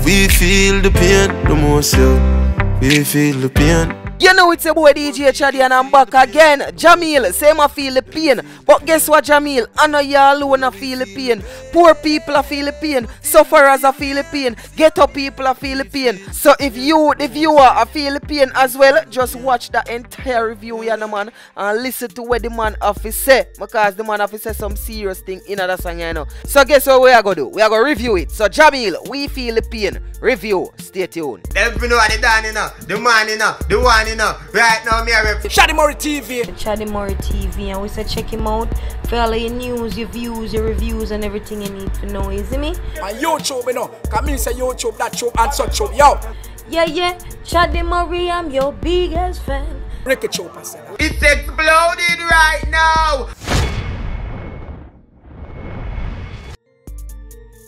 we feel the pain the most, yeah. We feel the pain. You know it's your boy DJ Chaddy and I'm back again. Jamil, same I feel the pain. But guess what, Jamil? I know you alone I feel the pain. Poor people I feel the pain. Sufferers I feel the pain. Ghetto people I feel the pain. So if you, the viewer, I feel the pain as well, just watch the entire review, you know, man, and listen to what the man have to say. Because the man have to say some serious thing in that song, you know. So guess what we are going to do? We are going to review it. So Jamil, we feel the pain. Review. Stay tuned. Them know what they done, you know. The man, you know. The one, you know. Right now, me are Chaddy Murray TV. Chaddy Murray TV, and we say check him out for all your news, your views, your reviews, and everything you need to know. You see me? On YouTube, you know. Cause me say YouTube, that show, and such show. Yo. Yeah. Chaddy Murray, I'm your biggest fan. Ricky Chopper said that. It's exploded right now.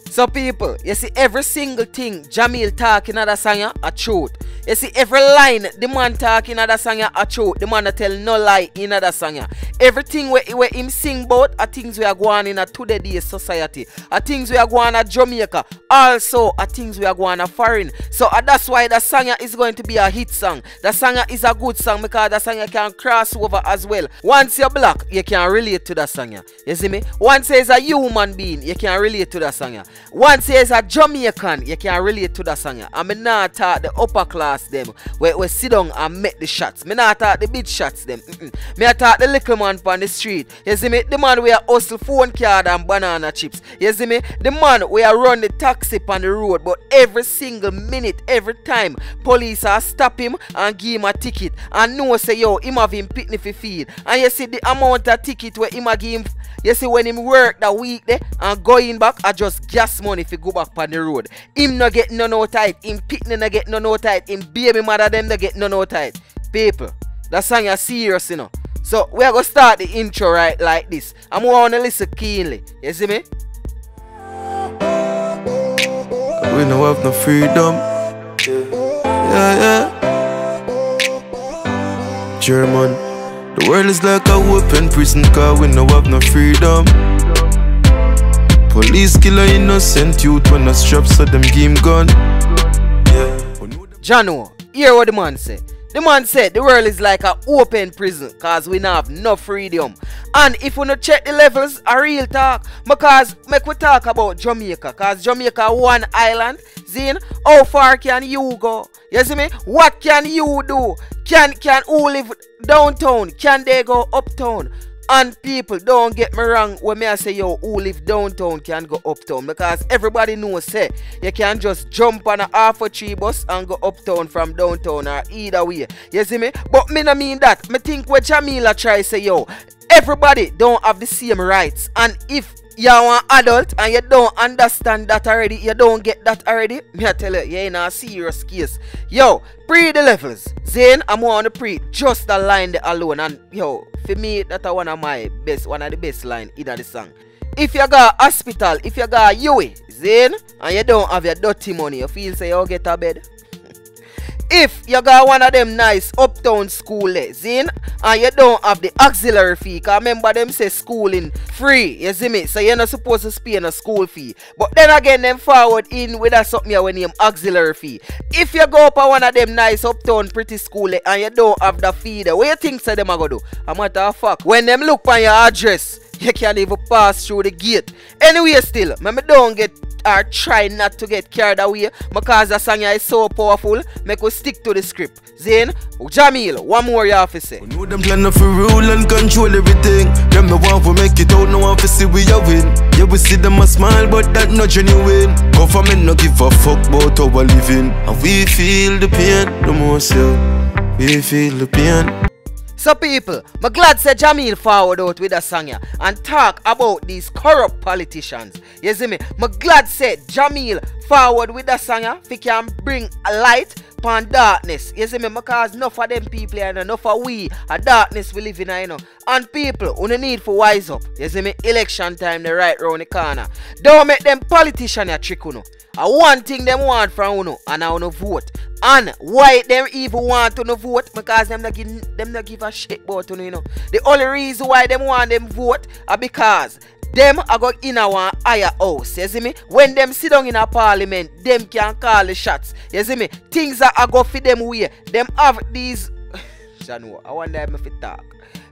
So people, you see every single thing Jamil talking at the song a truth. You see every line the man talking at the song a truth. The man tell no lie in the song. Everything where him sing about are things we are going in a today's society. Are things we are going at Jamaica. Also are things we are going at foreign. So that's why the song is going to be a hit song. The song is a good song because the song can cross over as well. Once you're black, you can relate to the song. You see me? Once you're a human being, you can relate to the song. Once there's a Jamaican, you can relate to the song. I mean not talk the upper class them where sit down and make the shots. Me not talk the big shots them. Me talk the little man on the street. You see me? The man where hustle phone card and banana chips. You see me? The man where run the taxi on the road, but every single minute, every time, police are stop him and give him a ticket. And know say yo, him have him picnic for feed. And you see the amount of ticket where him a give him. You see when him work that week there and going back, I just gas money if he go back on the road. Him no get none out tight. Him picnic no get none out tight. Him baby mother them no get none out tight. People, that song is serious, you know. So we are gonna start the intro right like this. I'm gonna listen keenly. You see me? We no have no freedom. Yeah. German. The world is like a open prison car, we no have no freedom. Police kill a innocent youth when a strap so them give him gun. Jano, hear what the man say. The man said the world is like an open prison cause we not have no freedom. And if we not check the levels, a real talk. Because make we talk about Jamaica. Cause Jamaica one island. Zin, how far can you go? You see me? What can you do? Can who live downtown? Can they go uptown? And people, don't get me wrong when I say yo, who live downtown can go uptown. Because everybody knows say you can just jump on a half a tree bus and go uptown from downtown or either way. You see me? But me no mean that. Me think what Jamila try say yo, everybody don't have the same rights. And if you're an adult and you don't understand that already, you don't get that already, me I tell you, you're in a serious case. Yo, pre the levels. Zane, I'm on the pre just the line there alone. And yo, for me, that's one of the best line in the song. If you got hospital, if you got UE, Zane, and you don't have your dirty money, you feel say you get a bed. If you got one of them nice uptown school Zin, and you don't have the auxiliary fee, cause remember them say schooling free, you see me? So you're not supposed to pay a school fee. But then again, them forward in with a something here when name auxiliary fee. If you go up on one of them nice uptown pretty school and you don't have the fee there, what you think say them are gonna do? A matter of fact, when them look on your address, you can't even pass through the gate. Anyway still, me don't get or try not to get carried away because the song is so powerful, make us stick to the script. Zane, Jamil, one more you have to say. We know them plan to rule and control everything. Them no want to make it out, no want to see we a win. Yeah, we see them a smile, but that not genuine. Government no give a fuck about our living. And we feel the pain the most, yeah. We feel the pain. So people, I'm glad say Jamil forward out with a song here and talk about these corrupt politicians. You see me? I'm glad say Jamil forward with a song here if he can bring a light upon darkness. You see me? Because enough of them people and enough of we a darkness we live in, you know. And people, we need for wise up. You see me? Election time the right round the corner. Don't make them politicians a trick, you know. One thing them want from you and I wanna vote. And why them even want to no vote? Because them not give a shit about you know. The only reason why them want them vote are because them are go in a higher house, you see me? When them sit down in a parliament, them can call the shots, you see me? Things that are go for them way, them have these, I wonder if I talk.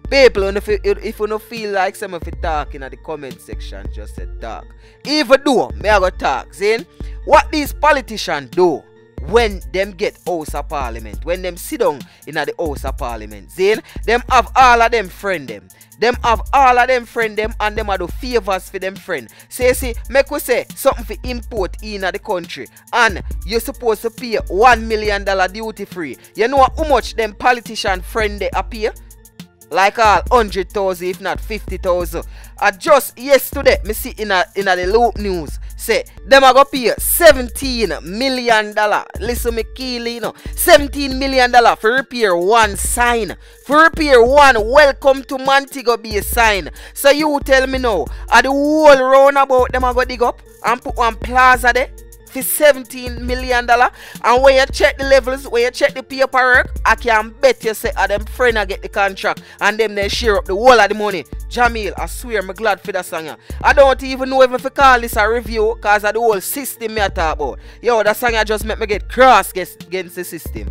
People, if you don't feel like some of it talk in the comment section, just say talk. Even though, me I go talk, see? What these politicians do when them get House of Parliament, when them sit down in the House of Parliament, see? Them have all of them friend them. Them have all of them friend them and them are do favors for them friend. So you see, make we say something for import in the country and you're supposed to pay $1 million duty free. You know how much them politician friend they appear? Like all 100,000 if not 50,000. Just yesterday, me see in the Loop News say them are gonna pay $17 million. Listen me keenly, you know, $17 million for repair one sign. For repair one welcome to Montego Bay sign. So you tell me now, are the whole roundabout them are gonna dig up and put one plaza there? For $17 million, and when you check the levels, when you check the paperwork, I can bet you say them friend get the contract and them they share up the whole of the money. Jamil, I swear I'm glad for that song. I don't even know if I call this a review because of the whole system me I talk about. Yo, that song just make me get cross against the system.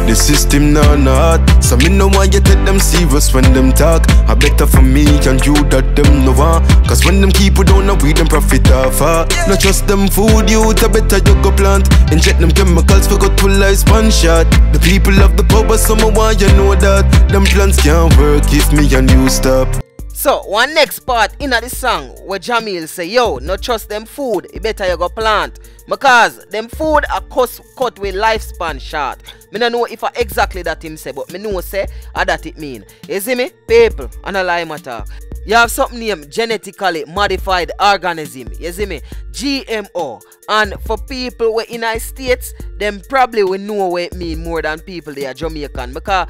The system not, so me no want you take them serious when them talk. I better for me and you that them no want. Cause when them keep down now we them profit off. Not just them food you I better you go plant. Inject them chemicals for good to life one shot. The people of the power some want you know that. Them plans can't work if me and you stop. So, one next part in the song where Jamil say, yo, not trust them food, it better you go plant. Because them food are cut with lifespan short. Me don't know if I exactly that him say, but me know say that it mean. You see me? People, and a lie matter. You have something named genetically modified organism. You see me? GMO. And for people who in the States, them probably will know what it mean more than people they are Jamaican. Because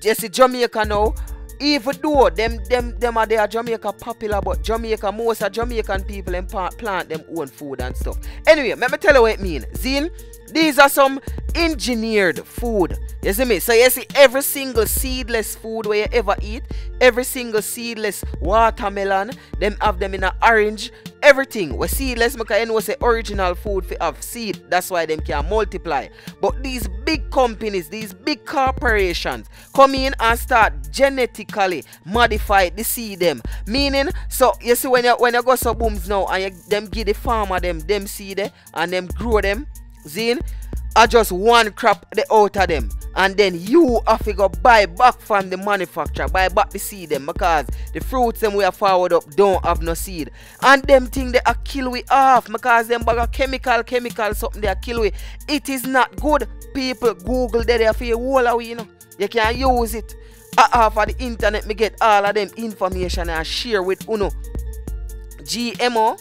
you see Jamaica now, even though them are there Jamaica popular, but Jamaica, most of Jamaican people and plant them own food and stuff. Anyway, let me tell you what it means. Zine, these are some engineered food. You see me? So you see every single seedless food where you ever eat, every single seedless watermelon, them have them in an orange. Everything was seedless because you know say original food for have seed. That's why them can multiply. But these big companies, these big corporations come in and start genetically modify the seed them. Meaning, so you see when you go so booms now and them give the farmer them seed and them grow them, zine, are just one crop the out of them. And then you have to go buy back from the manufacturer, buy back the seed them because the fruits them we are forward up don't have no seed. And them thing they are kill we off because them bag of chemical something they are kill we. It is not good. People Google there for your whole away, you know. You can use it. Off of the internet me get all of them information and share with Uno. GMO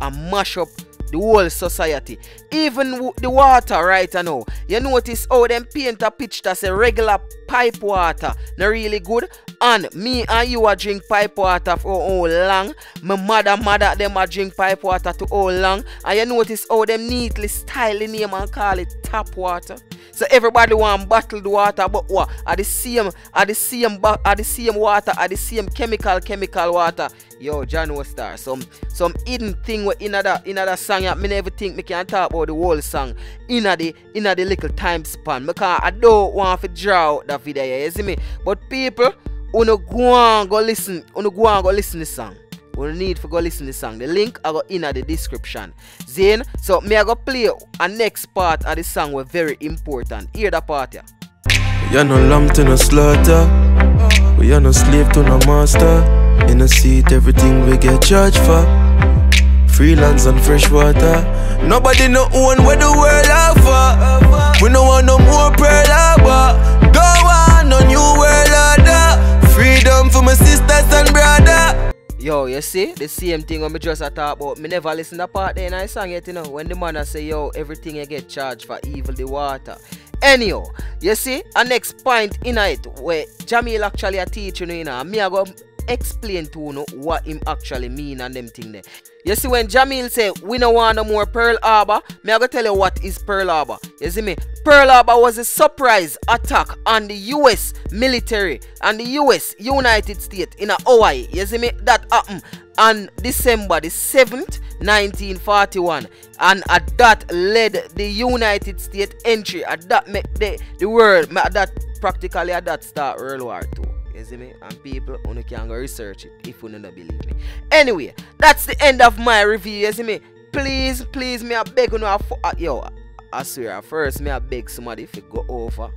and mash up the whole society. Even the water right now. You notice how them paint a picture as a regular pipe water. Not really good. And me and you are drink pipe water for how long. My mother them are drink pipe water to how long. And you notice how them neatly style the name and call it tap water. So everybody want bottled water, but what? Are the same water, are the same chemical water. Yo, John was star. Some hidden thing in another song. I never think me can talk about the whole song in the little time span. Because I don't want to draw out that video, you see me? But people, wanna go and go listen to the song. We need to go listen to the song. The link I got in the description. Zane, so me I go play a next part of the song was very important. Hear that part here. We are no lamb to no slaughter. We are no slave to no master. In a seat, everything we get charged for. Freelance and fresh water. Nobody no own where the world offer. We no want no more Pearl Harbor. Don't want no new world order. Freedom for my sisters and brother. Yo, you see, the same thing when me just talk about. Me never listen to part there in I song yet, you know. When the man say, yo, everything you get charged for evil the water. Anyhow, you see, a next point in it where Jamil actually a teaching you know, me I go explain to you know, what him actually mean and them thing there. You see, when Jamil say we no want no more Pearl Harbor, me I go tell you what is Pearl Harbor. You see me? Pearl Harbor was a surprise attack on the US military and the US United States in Hawaii. You see me? That happened on December the 7th, 1941, and that led the United States entry. That make the world, that practically at that start World War II. You see me? And people only can go research it if you don't believe me. Anyway, that's the end of my review. You see me? Please, me I beg you, yo, I swear, first me I beg somebody if you go over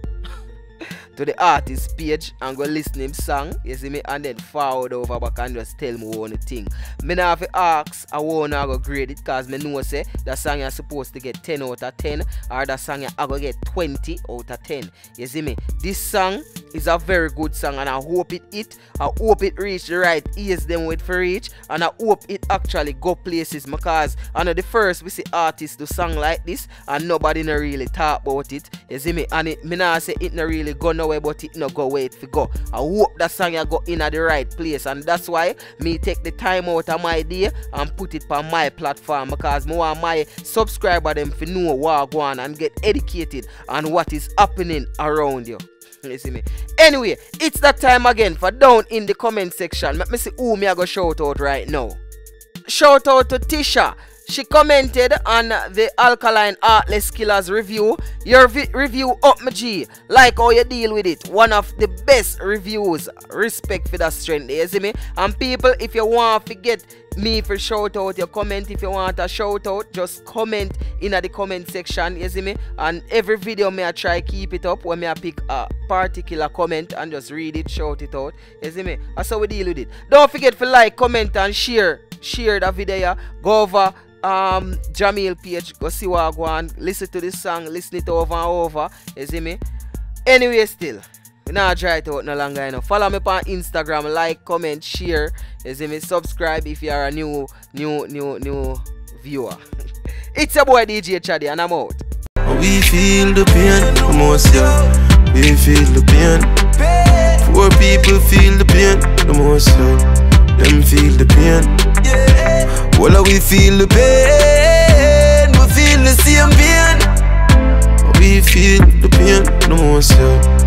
to the artist page and go listen him song, you see me, and then forward over back and just tell me one thing. Me not have to ask, I wanna go grade it, cause me know say that song you're supposed to get 10 out of 10, or that song I go get 20 out of 10. You see me? This song is a very good song, and I hope it hit. I hope it reach the right ears them with for reach, and I hope it actually go places, because I know the first we see artists do song like this and nobody no really talk about it. You see me? And me not say it no really go nowhere, but it no go where it fi go. I hope that song you go in at the right place, and that's why me take the time out of my day and put it on my platform, because me want my subscriber them fi know what go on and get educated on what is happening around you. You see me? Anyway, it's that time again for down in the comment section. Let me see who me I go shout out right now. Shout out to Tisha. She commented on the Alkaline Heartless Killers review. Your review up, my G. Like how you deal with it. One of the best reviews. Respect for that strength. You see me? And people, if you want to get me for shout out your comment, if you want a shout out, just comment in the comment section. You see me? And every video may I try keep it up when me I pick a particular comment and just read it, shout it out. You see me? That's how we deal with it. Don't forget to like, comment and share the video. Go over Jamil page, go see what go on, listen to this song, listen it over and over. You see me? Anyway, still we not try it out no longer, you know. Follow me on Instagram, like, comment, share. You see me? Subscribe if you are a new viewer. It's your boy DJ Chaddy, and I'm out. We feel the pain, the most, yeah. We feel the pain. Poor people feel the pain, the most, yeah. Them feel the pain. Well, we feel the pain. We feel the same pain. We feel the pain, the most, yeah.